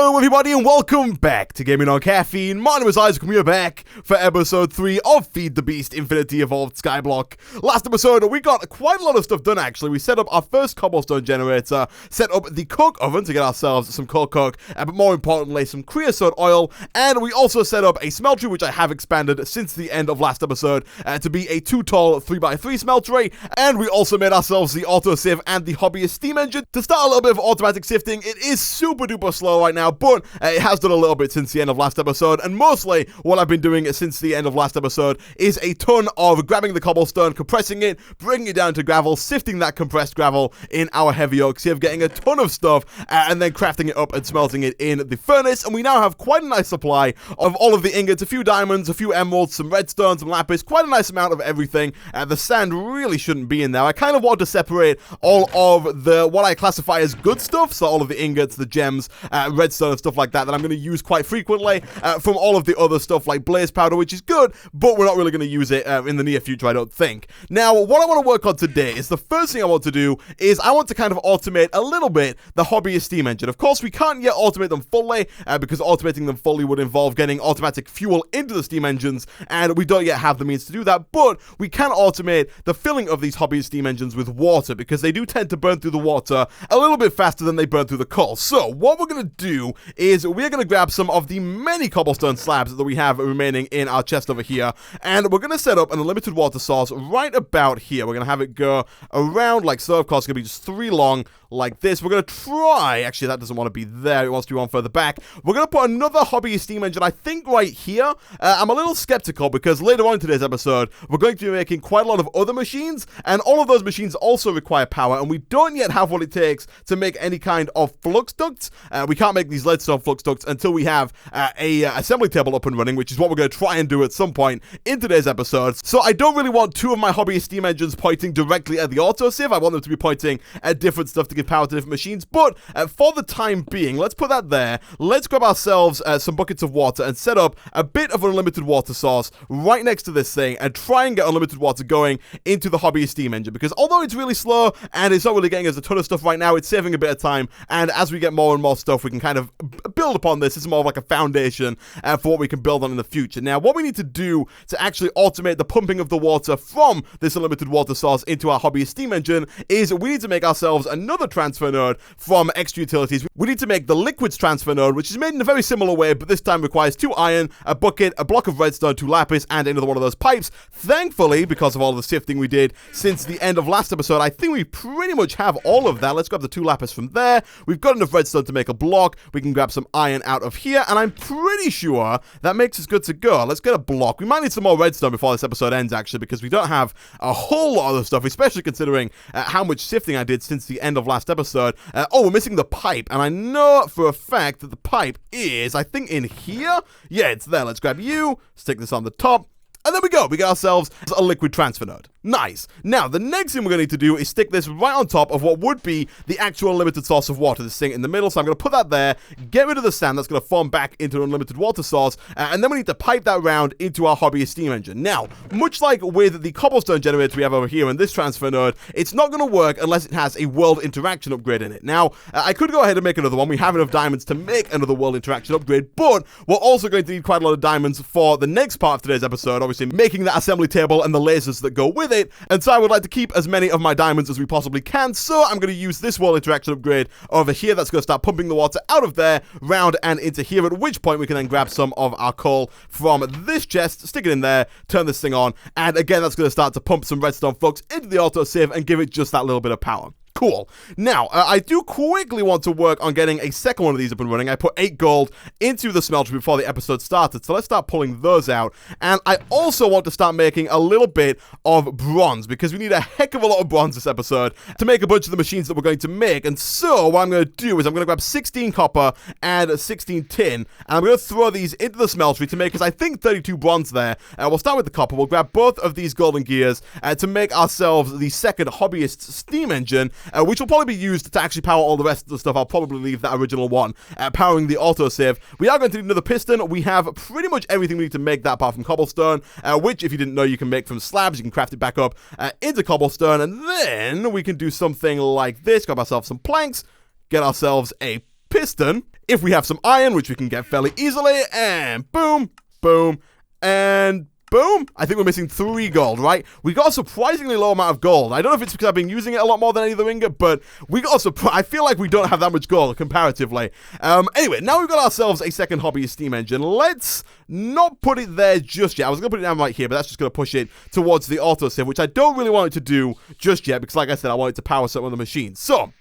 Hello everybody and welcome back to Gaming on Caffeine. My name is Isaac and we are back for episode 3 of Feed the Beast Infinity Evolved Skyblock. Last episode we got quite a lot of stuff done actually. We set up our first cobblestone generator, set up the coke oven to get ourselves some coal coke, but more importantly some creosote oil, and we also set up a smeltery which I have expanded since the end of last episode to be a 2 tall 3x3 smeltery, and we also made ourselves the autosave and the hobbyist steam engine to start a little bit of automatic sifting. It is super duper slow right now, but it has done a little bit since the end of last episode, and mostly what I've been doing since the end of last episode is a ton of grabbing the cobblestone, compressing it, bringing it down to gravel, sifting that compressed gravel in our heavy oak sieve, getting a ton of stuff, and then crafting it up and smelting it in the furnace, and we now have quite a nice supply of all of the ingots, a few diamonds, a few emeralds, some redstone, some lapis, quite a nice amount of everything. The sand really shouldn't be in there. I kind of want to separate all of the, what I classify as good stuff, so all of the ingots, the gems, redstone and stuff like that I'm going to use quite frequently, from all of the other stuff like blaze powder, which is good, but we're not really going to use it in the near future, I don't think. Now, what I want to work on today is the first thing I want to do is I want to kind of automate a little bit the hobbyist steam engine. Of course, we can't yet automate them fully, because automating them fully would involve getting automatic fuel into the steam engines, and we don't yet have the means to do that, but we can automate the filling of these hobbyist steam engines with water, because they do tend to burn through the water a little bit faster than they burn through the coal. So, what we're going to do is we're going to grab some of the many cobblestone slabs that we have remaining in our chest over here, and we're going to set up an unlimited water source right about here. We're going to have it go around like so. Of course, it's going to be just 3 long like this. We're going to try, actually that doesn't want to be there, it wants to be one further back. We're going to put another hobbyist steam engine, I think right here. I'm a little skeptical because later on in today's episode, we're going to be making quite a lot of other machines, and all of those machines also require power, and we don't yet have what it takes to make any kind of flux ducts. We can't make these leadstone flux ducts until we have a assembly table up and running, which is what we're going to try and do at some point in today's episode. So I don't really want 2 of my hobbyist steam engines pointing directly at the autosieve. I want them to be pointing at different stuff to give power to different machines, but for the time being, let's put that there. Let's grab ourselves some buckets of water and set up a bit of an unlimited water source right next to this thing and try and get unlimited water going into the hobbyist steam engine, because although it's really slow and it's not really getting us a ton of stuff right now, it's saving a bit of time, and as we get more and more stuff, we can kind of build upon this. It's more of like a foundation for what we can build on in the future. Now, what we need to do to actually automate the pumping of the water from this unlimited water source into our hobbyist steam engine is we need to make ourselves another transfer node from extra utilities. We need to make the liquids transfer node, which is made in a very similar way, but this time requires 2 iron, a bucket, a block of redstone, 2 lapis, and another one of those pipes. Thankfully, because of all the sifting we did since the end of last episode, I think we pretty much have all of that. Let's grab the 2 lapis from there. We've got enough redstone to make a block. We can grab some iron out of here, and I'm pretty sure that makes us good to go. Let's get a block. We might need some more redstone before this episode ends, actually, because we don't have a whole lot of stuff, especially considering how much sifting I did since the end of last episode. Oh, we're missing the pipe, and I know for a fact that the pipe is, I think, in here? Yeah, it's there. Let's grab you, stick this on the top, and there we go. We got ourselves a liquid transfer node. Nice. Now, the next thing we're going to need to do is stick this right on top of what would be the actual unlimited source of water, this thing in the middle. So I'm going to put that there, get rid of the sand that's going to form back into an unlimited water source, and then we need to pipe that round into our hobbyist steam engine. Now, much like with the cobblestone generator we have over here in this transfer node, it's not going to work unless it has a world interaction upgrade in it. Now, I could go ahead and make another one. We have enough diamonds to make another world interaction upgrade, but we're also going to need quite a lot of diamonds for the next part of today's episode, obviously making that assembly table and the lasers that go with it. And so I would like to keep as many of my diamonds as we possibly can, so I'm going to use this world interaction upgrade over here that's going to start pumping the water out of there, round and into here, at which point we can then grab some of our coal from this chest, stick it in there, turn this thing on, and again that's going to start to pump some redstone flux into the autosave and give it just that little bit of power. Cool. Now, I do quickly want to work on getting a second one of these up and running. I put 8 gold into the smelter before the episode started, so let's start pulling those out. And I also want to start making a little bit of bronze, because we need a heck of a lot of bronze this episode to make a bunch of the machines that we're going to make. And so, what I'm going to do is I'm going to grab 16 copper and 16 tin, and I'm going to throw these into the smeltery to make us, I think, 32 bronze there. We'll start with the copper. We'll grab both of these golden gears to make ourselves the second hobbyist steam engine, which will probably be used to actually power all the rest of the stuff. I'll probably leave that original one powering the autosave. We are going to need another piston. We have pretty much everything we need to make that apart from cobblestone, which, if you didn't know, you can make from slabs. You can craft it back up into cobblestone, and then we can do something like this. Grab ourselves some planks, get ourselves a piston, If we have some iron, which we can get fairly easily, and boom, boom, and boom. I think we're missing 3 gold, right? We got a surprisingly low amount of gold. I don't know if it's because I've been using it a lot more than any other ingot, but we got I feel like we don't have that much gold comparatively. Anyway, now we've got ourselves a second hobbyist steam engine. Let's not put it there just yet. I was going to put it down right here, but that's just going to push it towards the autosave, which I don't really want it to do just yet, because like I said, I want it to power some of the machines. So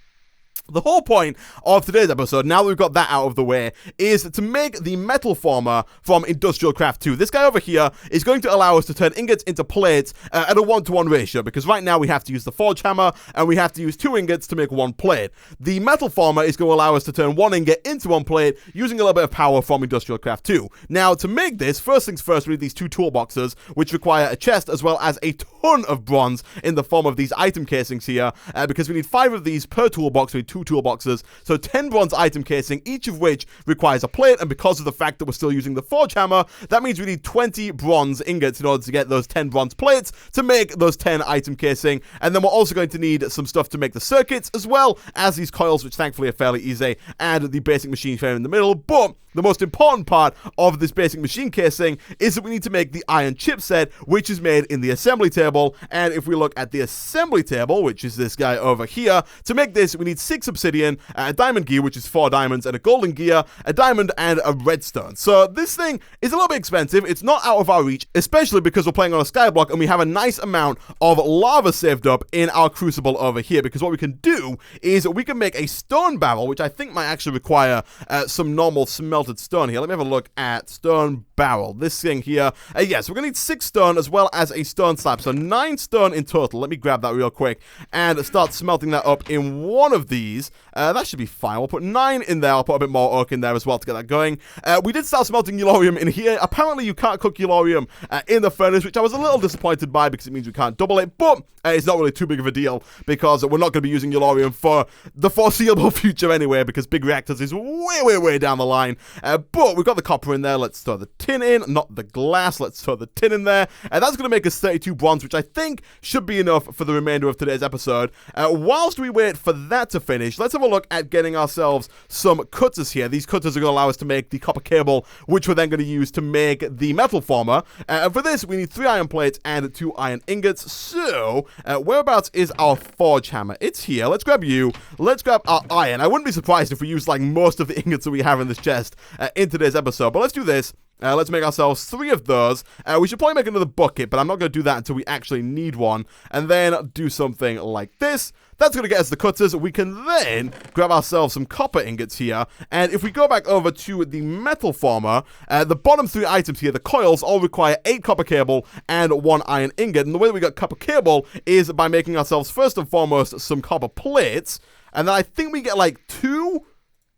the whole point of today's episode, now that we've got that out of the way, is to make the metal former from Industrial Craft 2. This guy over here is going to allow us to turn ingots into plates at a 1-to-1 ratio, because right now we have to use the forge hammer, and we have to use 2 ingots to make 1 plate. The metal former is going to allow us to turn 1 ingot into 1 plate, using a little bit of power from Industrial Craft 2. Now, to make this, first things first, we need these 2 toolboxes, which require a chest, as well as a ton of bronze in the form of these item casings here, because we need 5 of these per toolbox. We need 2 toolboxes, so 10 bronze item casing, each of which requires a plate, and because of the fact that we're still using the forge hammer, that means we need 20 bronze ingots in order to get those 10 bronze plates to make those 10 item casing, and then we're also going to need some stuff to make the circuits, as well as these coils, which thankfully are fairly easy, and the basic machine frame in the middle. But the most important part of this basic machine casing is that we need to make the iron chipset, which is made in the assembly table. And if we look at the assembly table, which is this guy over here, to make this, we need 6 obsidian, a diamond gear, which is 4 diamonds, and a golden gear, a diamond, and a redstone. So this thing is a little bit expensive. It's not out of our reach, especially because we're playing on a skyblock, and we have a nice amount of lava saved up in our crucible over here, because what we can do is we can make a stone barrel, which I think might actually require some normal smelting stone here. Let me have a look at stone barrel. This thing here. Yes, we're going to need 6 stone as well as a stone slab. So 9 stone in total. Let me grab that real quick and start smelting that up in one of these. That should be fine. We'll put 9 in there. I'll put a bit more oak in there as well to get that going. We did start smelting yellorium in here. Apparently you can't cook yellorium in the furnace, which I was a little disappointed by because it means we can't double it, but it's not really too big of a deal because we're not going to be using yellorium for the foreseeable future anyway, because big reactors is way down the line. But we've got the copper in there. Let's throw the tin in, not the glass. Let's throw the tin in there. And that's going to make us 32 bronze, which I think should be enough for the remainder of today's episode. Whilst we wait for that to finish, let's have a look at getting ourselves some cutters here. These cutters are going to allow us to make the copper cable, which we're then going to use to make the metal former. For this, we need 3 iron plates and 2 iron ingots. So, whereabouts is our forge hammer? It's here. Let's grab you. Let's grab our iron. I wouldn't be surprised if we use like most of the ingots that we have in this chest in today's episode, but let's do this. Let's make ourselves 3 of those. We should probably make another bucket, but I'm not going to do that until we actually need one. And then do something like this. That's going to get us the cutters. We can then grab ourselves some copper ingots here. And if we go back over to the metal former, the bottom 3 items here, the coils, all require 8 copper cable and 1 iron ingot. And the way that we got copper cable is by making ourselves, first and foremost, some copper plates. And then I think we get like 2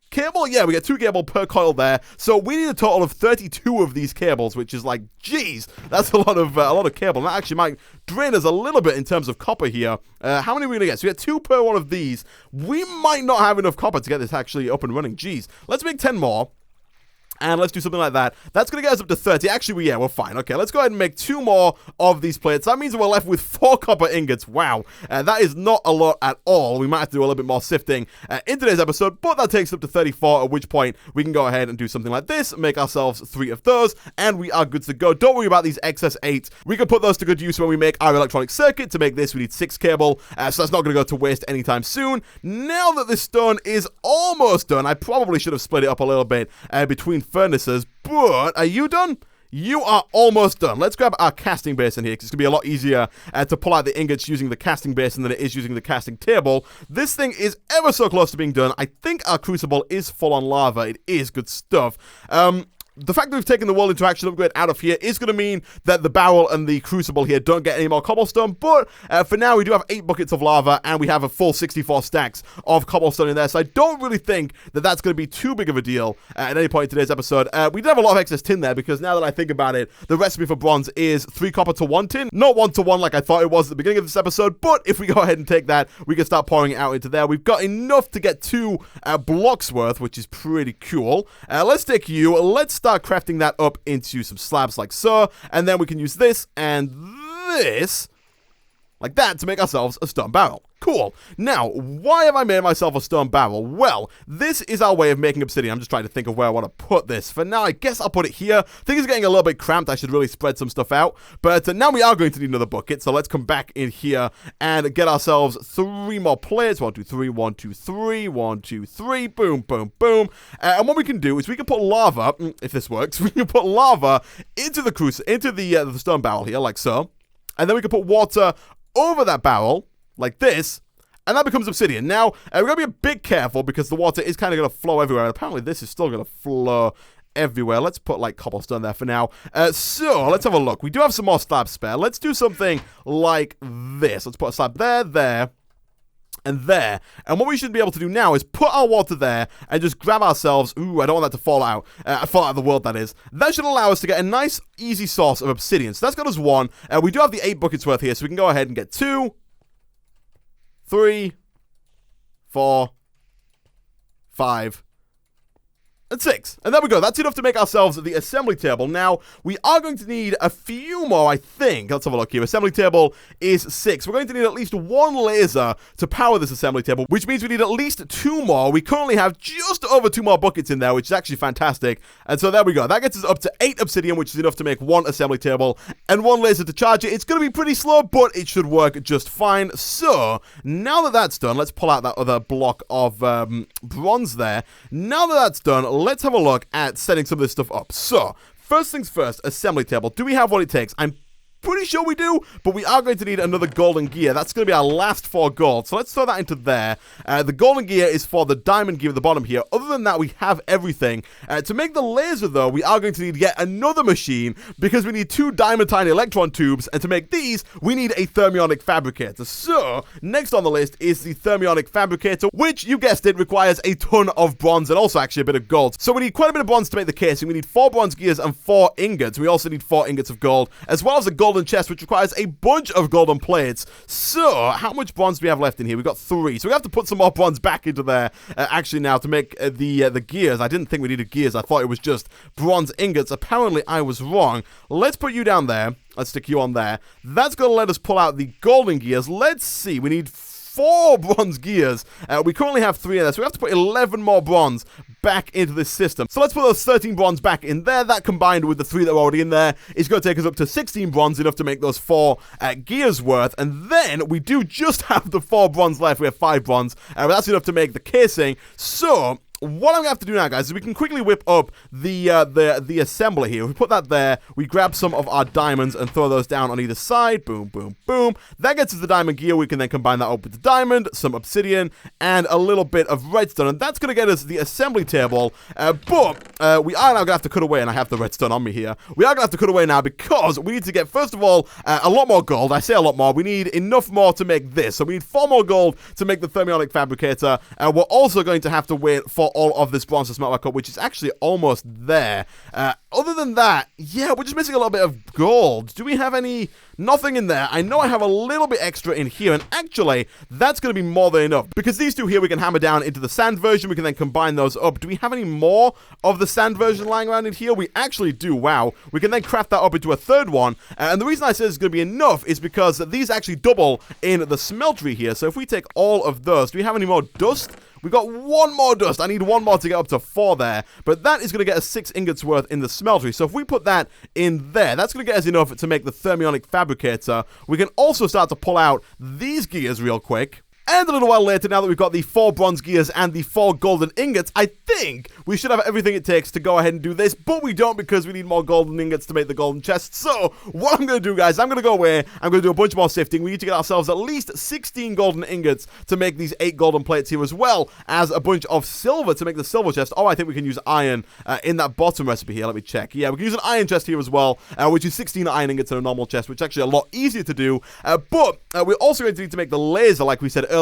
cable? Yeah, we get 2 cable per coil there. So we need a total of 32 of these cables, which is like, geez, that's a lot of cable. And that actually might drain us a little bit in terms of copper here. How many are we going to get? So we get 2 per one of these. We might not have enough copper to get this actually up and running. Geez, let's make 10 more. And let's do something like that. That's going to get us up to 30. Actually, yeah, we're fine. Okay, let's go ahead and make 2 more of these plates. That means we're left with 4 copper ingots. Wow. That is not a lot at all. We might have to do a little bit more sifting in today's episode, but that takes us up to 34, at which point we can go ahead and do something like this, make ourselves 3 of those, and we are good to go. Don't worry about these excess 8. We can put those to good use when we make our electronic circuit. To make this, we need 6 cable, so that's not going to go to waste anytime soon. Now that this stone is almost done, I probably should have split it up a little bit between furnaces, but are you done? You are almost done. Let's grab our casting basin here, because it's going to be a lot easier to pull out the ingots using the casting basin than it is using the casting table. This thing is ever so close to being done. I think our crucible is full on lava. It is good stuff. The fact that we've taken the world interaction upgrade out of here is going to mean that the barrel and the crucible here don't get any more cobblestone, but for now we do have 8 buckets of lava and we have a full 64 stacks of cobblestone in there, so I don't really think that that's going to be too big of a deal at any point in today's episode. We did have a lot of excess tin there, because now that I think about it, the recipe for bronze is 3 copper to 1 tin, not 1 to 1 like I thought it was at the beginning of this episode, but if we go ahead and take that, we can start pouring it out into there. We've got enough to get 2 blocks worth, which is pretty cool. Let's take you, let's start crafting that up into some slabs like so, and then we can use this and this like that to make ourselves a stone barrel. Cool. Now, why have I made myself a stone barrel? Well, this is our way of making obsidian. I'm just trying to think of where I want to put this. For now, I guess I'll put it here. Things are getting a little bit cramped. I should really spread some stuff out. But now we are going to need another bucket. So let's come back in here and get ourselves 3 more plates. 1, 2, 3, 1, 2, 3, 1, 2, 3. Boom, boom, boom. And what we can do is we can put lava, if this works, we can put lava into the stone barrel here, like so. And then we can put water over that barrel, like this, and that becomes obsidian. Now, we're going to be a bit careful because the water is kind of going to flow everywhere. Apparently, this is still going to flow everywhere. Let's put, like, cobblestone there for now. So, let's have a look. We do have some more slabs spare. Let's do something like this. Let's put a slab there, and there. And what we should be able to do now is put our water there and just grab ourselves... Ooh, I don't want that to fall out. Fall out of the world, that is. That should allow us to get a nice, easy source of obsidian. So, that's got us 1. We do have the 8 buckets worth here, so we can go ahead and get 2... 3, 4, 5, and 6. And there we go. That's enough to make ourselves the assembly table. Now, we are going to need a few more, I think. Let's have a look here. Assembly table is 6. We're going to need at least 1 laser to power this assembly table, which means we need at least 2 more. We currently have just over 2 more buckets in there, which is actually fantastic. And so there we go. That gets us up to 8 obsidian, which is enough to make 1 assembly table and 1 laser to charge it. It's going to be pretty slow, but it should work just fine. So, now that that's done, let's pull out that other block of bronze there. Now that that's done, let's have a look at setting some of this stuff up. So, first things first, assembly table. Do we have what it takes? I'm pretty sure we do, but we are going to need another golden gear. That's going to be our last 4 gold. So let's throw that into there. The golden gear is for the diamond gear at the bottom here. Other than that, we have everything. To make the laser, though, we are going to need yet another machine because we need 2 diamond tiny electron tubes. And to make these, we need a thermionic fabricator. So, next on the list is the thermionic fabricator, which, you guessed it, requires a ton of bronze and also actually a bit of gold. So we need quite a bit of bronze to make the casing. We need 4 bronze gears and 4 ingots. We also need 4 ingots of gold, as well as a golden chest, which requires a bunch of golden plates. So, how much bronze do we have left in here? We've got 3. So we have to put some more bronze back into there, actually now, to make the gears. I didn't think we needed gears. I thought it was just bronze ingots. Apparently, I was wrong. Let's put you down there. Let's stick you on there. That's going to let us pull out the golden gears. Let's see. We need 4 bronze gears. We currently have 3 in there, so we have to put 11 more bronze back into this system. So let's put those 13 bronze back in there. That combined with the 3 that are already in there is going to take us up to 16 bronze, enough to make those 4 gears worth. And then we do just have the 4 bronze left. We have 5 bronze, but that's enough to make the casing. So what I'm going to have to do now, guys, is we can quickly whip up the assembly here. If we put that there, we grab some of our diamonds and throw those down on either side. Boom, boom, boom. That gets us the diamond gear. We can then combine that up with the diamond, some obsidian, and a little bit of redstone. And that's going to get us the assembly table. But we are now going to have to cut away, and I have the redstone on me here. We are going to have to cut away now because we need to get, first of all, a lot more gold. I say a lot more. We need enough more to make this. So we need 4 more gold to make the thermionic fabricator. We're also going to have to wait for all of this bronze to smelt back up, which is actually almost there. Other than that, yeah, we're just missing a little bit of gold. Do we have any? Nothing in there. I know I have a little bit extra in here, and actually, that's going to be more than enough, because these 2 here we can hammer down into the sand version. We can then combine those up. Do we have any more of the sand version lying around in here? We actually do. Wow. We can then craft that up into a 3rd one, and the reason I say it's going to be enough is because these actually double in the smeltery here. So if we take all of those, do we have any more dust? We've got 1 more dust. I need 1 more to get up to 4 there. But that is going to get us 6 ingots worth in the smeltery. So if we put that in there, that's going to get us enough to make the thermionic fabricator. We can also start to pull out these gears real quick. And a little while later, now that we've got the 4 bronze gears and the 4 golden ingots, I think we should have everything it takes to go ahead and do this, but we don't because we need more golden ingots to make the golden chest. So, what I'm going to do, guys, I'm going to go away, I'm going to do a bunch more sifting. We need to get ourselves at least 16 golden ingots to make these 8 golden plates here, as well as a bunch of silver to make the silver chest. Oh, I think we can use iron in that bottom recipe here. Let me check. Yeah, we can use an iron chest here as well, which is 16 iron ingots in a normal chest, which is actually a lot easier to do. But we're also going to need to make the laser, like we said earlier,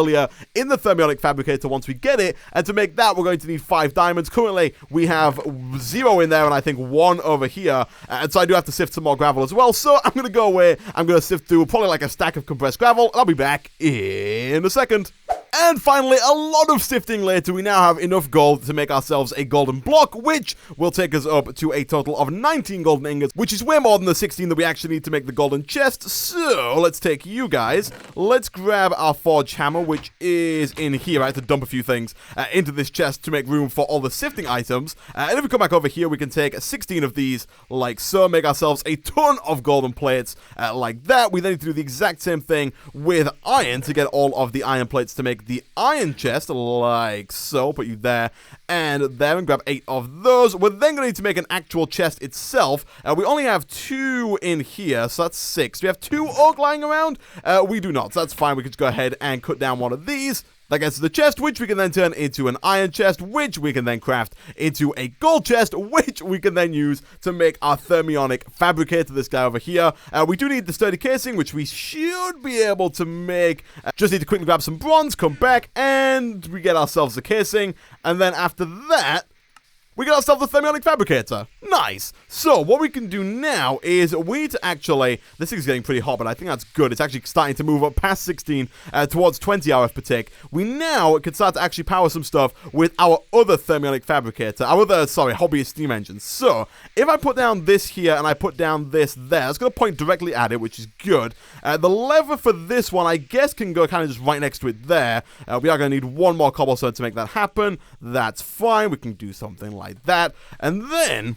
in the thermionic fabricator once we get it. And to make that, we're going to need 5 diamonds. Currently, we have 0 in there, and I think 1 over here. And so I do have to sift some more gravel as well. So I'm going to go away. I'm going to sift through probably like a stack of compressed gravel. I'll be back in a second. And finally, a lot of sifting later, we now have enough gold to make ourselves a golden block, which will take us up to a total of 19 golden ingots, which is way more than the 16 that we actually need to make the golden chest. So, let's take you guys. Let's grab our forge hammer, which is in here. I have to dump a few things into this chest to make room for all the sifting items. And if we come back over here, we can take 16 of these, like so, make ourselves a ton of golden plates, like that. We then need to do the exact same thing with iron to get all of the iron plates to make the iron chest, like so. Put you there and there, and grab 8 of those. We're then going to need to make an actual chest itself. We only have 2 in here, so that's 6. Do we have 2 oak lying around? We do not, so that's fine. We can just go ahead and cut down one of these. That gets to the chest, which we can then turn into an iron chest, which we can then craft into a gold chest, which we can then use to make our thermionic fabricator, this guy over here. We do need the sturdy casing, which we should be able to make. Just need to quickly grab some bronze, come back, and we get ourselves the casing. And then after that, we got ourselves the thermionic fabricator. Nice. So, what we can do now is we need to actually... This thing's getting pretty hot, but I think that's good. It's actually starting to move up past 16 towards 20 hours per tick. We now can start to actually power some stuff with our other thermionic fabricator. Our other, hobbyist steam engine. So, if I put down this here and I put down this there, it's going to point directly at it, which is good. The lever for this one, I guess, can go kind of just right next to it there. We are going to need one more cobblestone to make that happen. That's fine. We can do something like that. And then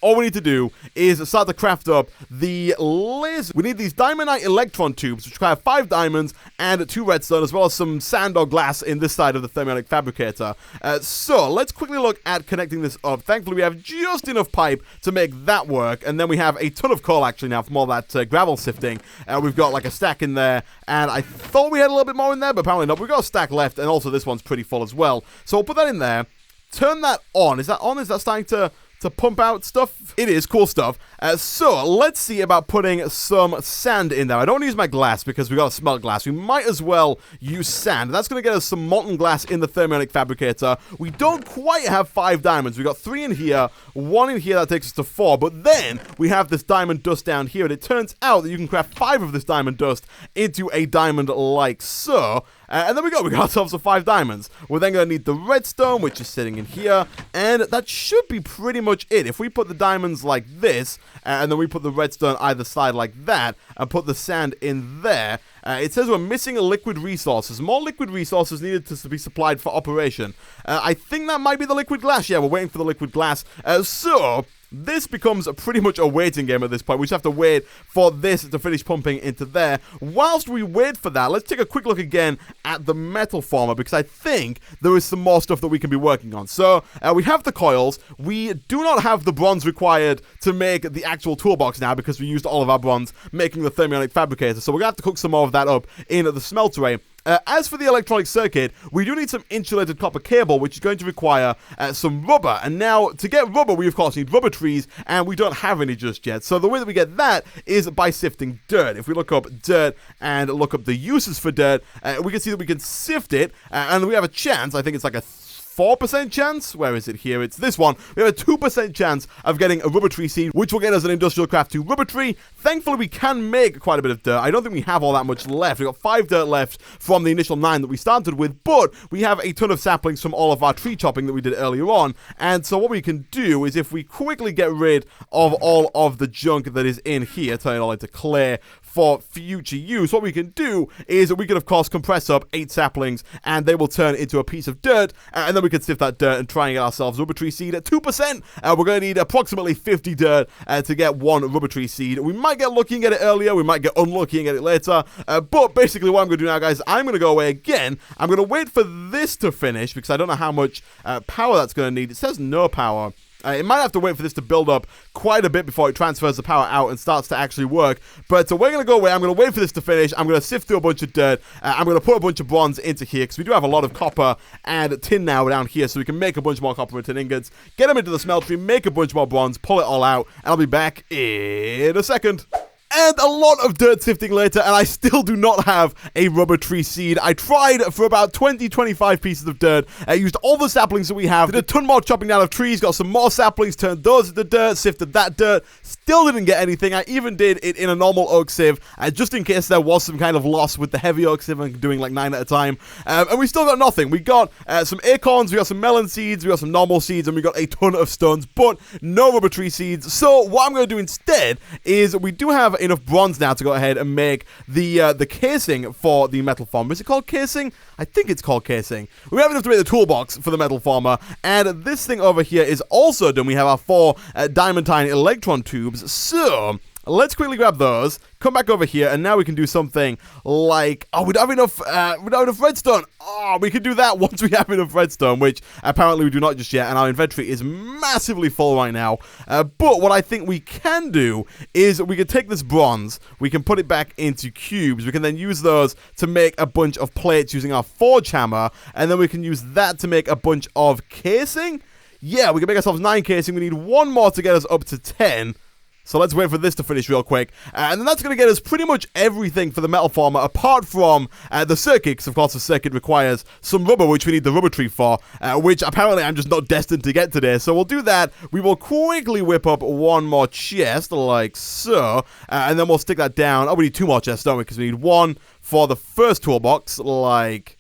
all we need to do is start to craft up the laser. We need these diamondite electron tubes, which require 5 diamonds and 2 redstone, as well as some sand or glass in this side of the thermionic fabricator. So let's quickly look at connecting this up. Thankfully, we have just enough pipe to make that work, and then we have a ton of coal actually now from all that gravel sifting. We've got like a stack in there, and I thought we had a little bit more in there, but apparently not. We've got a stack left, and also this one's pretty full as well. So we'll put that in there. Turn that on. Is that on? Is that starting to pump out stuff? It is. Cool stuff. So, let's see about putting some sand in there. I don't want to use my glass because we got to smelt glass. We might as well use sand. That's going to get us some molten glass in the thermionic fabricator. We don't quite have 5 diamonds. We got 3 in here, 1 in here that takes us to 4. But then, we have this diamond dust down here, and it turns out that you can craft 5 of this diamond dust into a diamond like so. And there we go. We got ourselves 5 diamonds. We're then going to need the redstone, which is sitting in here. And that should be pretty much it. If we put the diamonds like this, and then we put the redstone either side like that, and put the sand in there, it says we're missing liquid resources. More liquid resources needed to be supplied for operation. I think that might be the liquid glass. Yeah, we're waiting for the liquid glass. So this becomes pretty much a waiting game at this point. We just have to wait for this to finish pumping into there. Whilst we wait for that, let's take a quick look again at the metal former, because I think there is some more stuff that we can be working on. So, we have the coils. We do not have the bronze required to make the actual toolbox now, because we used all of our bronze making the thermionic fabricator. So we're going to have to cook some more of that up in the smeltery. As for the electronic circuit, we do need some insulated copper cable, which is going to require some rubber. And now, to get rubber, we of course need rubber trees, and we don't have any just yet. So the way that we get that is by sifting dirt. If we look up dirt and look up the uses for dirt, we can see that we can sift it, and we have a chance. I think it's like a 4% chance. Where is it here? It's this one. We have a 2% chance of getting a rubber tree seed, which will get us an industrial craft 2 rubber tree. Thankfully, we can make quite a bit of dirt. I don't think we have all that much left. We've got 5 dirt left from the initial 9 that we started with, but we have a ton of saplings from all of our tree chopping that we did earlier on. And so what we can do is, if we quickly get rid of all of the junk that is in here, turn it all into clay for future use, what we can do is we can of course compress up 8 saplings, and they will turn into a piece of dirt, and then we can sift that dirt and try and get ourselves rubber tree seed at 2%. We're going to need approximately 50 dirt to get 1 rubber tree seed. We might get lucky and get it earlier, we might get unlucky and get it later, but basically what I'm going to do now, guys, I'm going to go away again. I'm going to wait for this to finish, because I don't know how much power that's going to need. It says no power. It might have to wait for this to build up quite a bit before it transfers the power out and starts to actually work. But we're going to go away. I'm going to wait for this to finish. I'm going to sift through a bunch of dirt. I'm going to put a bunch of bronze into here, because we do have a lot of copper and tin now down here, so we can make a bunch more copper and tin ingots, get them into the smeltery, make a bunch more bronze, pull it all out, and I'll be back in a second. And a lot of dirt sifting later, and I still do not have a rubber tree seed. I tried for about 20-25 pieces of dirt. I used all the saplings that we have, did a ton more chopping down of trees, got some more saplings, turned those into dirt, sifted that dirt, still didn't get anything. I even did it in a normal oak sieve, just in case there was some kind of loss with the heavy oak sieve. I'm doing like 9 at a time. And we still got nothing. We got some acorns, we got some melon seeds, we got some normal seeds, and we got a ton of stones, but no rubber tree seeds. So what I'm going to do instead is we do have enough bronze now to go ahead and make the casing for the metal farmer. Is it called casing? I think it's called casing. We have enough to make the toolbox for the metal farmer, and this thing over here is also done. We have our 4 diamantine electron tubes, so let's quickly grab those, come back over here, and now we can do something like, oh, we don't have enough redstone. Oh, we can do that once we have enough redstone, which apparently we do not just yet, and our inventory is massively full right now. But what I think we can do is we can take this bronze, we can put it back into cubes, we can then use those to make a bunch of plates using our forge hammer, and then we can use that to make a bunch of casing. Yeah, we can make ourselves 9 casing. We need 1 more to get us up to 10. So let's wait for this to finish real quick. And then that's going to get us pretty much everything for the metal farmer, apart from the circuit, because of course the circuit requires some rubber, which we need the rubber tree for, which apparently I'm just not destined to get today. So we'll do that. We will quickly whip up 1 more chest, like so, and then we'll stick that down. Oh, we need 2 more chests, don't we? Because we need 1 for the first toolbox, like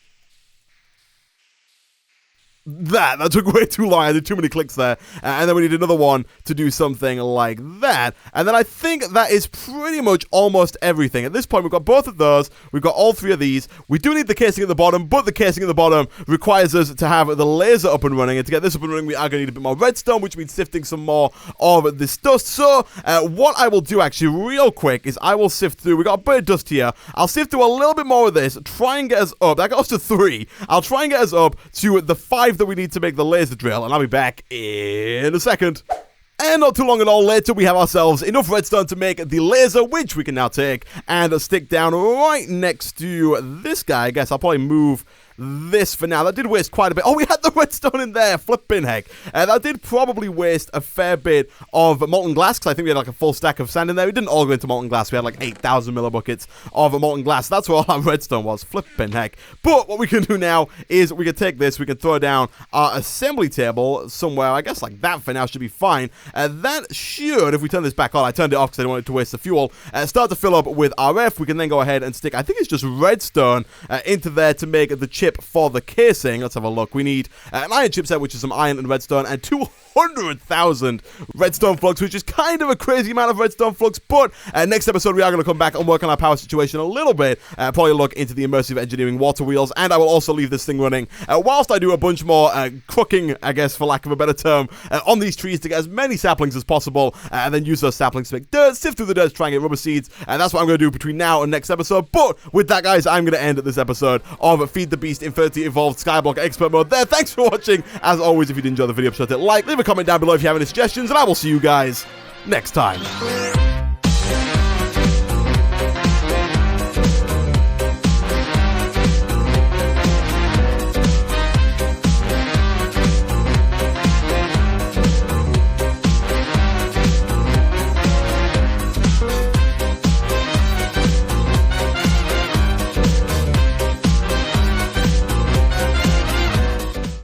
that took way too long. I did too many clicks there. And then we need another one to do something like that. And then I think that is pretty much almost everything. At this point, we've got both of those. We've got all 3 of these. We do need the casing at the bottom, but the casing at the bottom requires us to have the laser up and running. And to get this up and running, we are going to need a bit more redstone, which means sifting some more of this dust. So what I will do actually real quick is I will sift through. We got a bit of dust here. I'll sift through a little bit more of this, try and get us up. That got us to 3. I'll try and get us up to the 5 that we need to make the laser drill, and I'll be back in a second. And not too long at all later, we have ourselves enough redstone to make the laser, which we can now take and stick down right next to this guy. I guess I'll probably move this for now. That did waste quite a bit. Oh, we had the redstone in there. Flipping heck. That did probably waste a fair bit of molten glass, because I think we had like a full stack of sand in there. We didn't all go into molten glass. We had like 8,000 millibuckets of molten glass. That's where all our redstone was. Flipping heck. But what we can do now is we can take this, we can throw down our assembly table somewhere. I guess like that for now should be fine. That should, if we turn this back on, I turned it off because I didn't want it to waste the fuel, start to fill up with RF. We can then go ahead and stick, I think it's just redstone into there to make the chip for the casing. Let's have a look. We need an iron chipset, which is some iron and redstone, and 200,000 redstone flux, which is kind of a crazy amount of redstone flux. But next episode, we are going to come back and work on our power situation a little bit. Probably look into the immersive engineering water wheels, and I will also leave this thing running whilst I do a bunch more cooking, I guess, for lack of a better term, on these trees to get as many saplings as possible, and then use those saplings to make dirt, sift through the dirt to try and get rubber seeds, and that's what I'm going to do between now and next episode. But with that, guys, I'm going to end this episode of Feed the Beast Infinity Evolved Skyblock Expert Mode there. Thanks for watching. As always, if you did enjoy the video, be sure to like, leave a comment down below if you have any suggestions, and I will see you guys next time.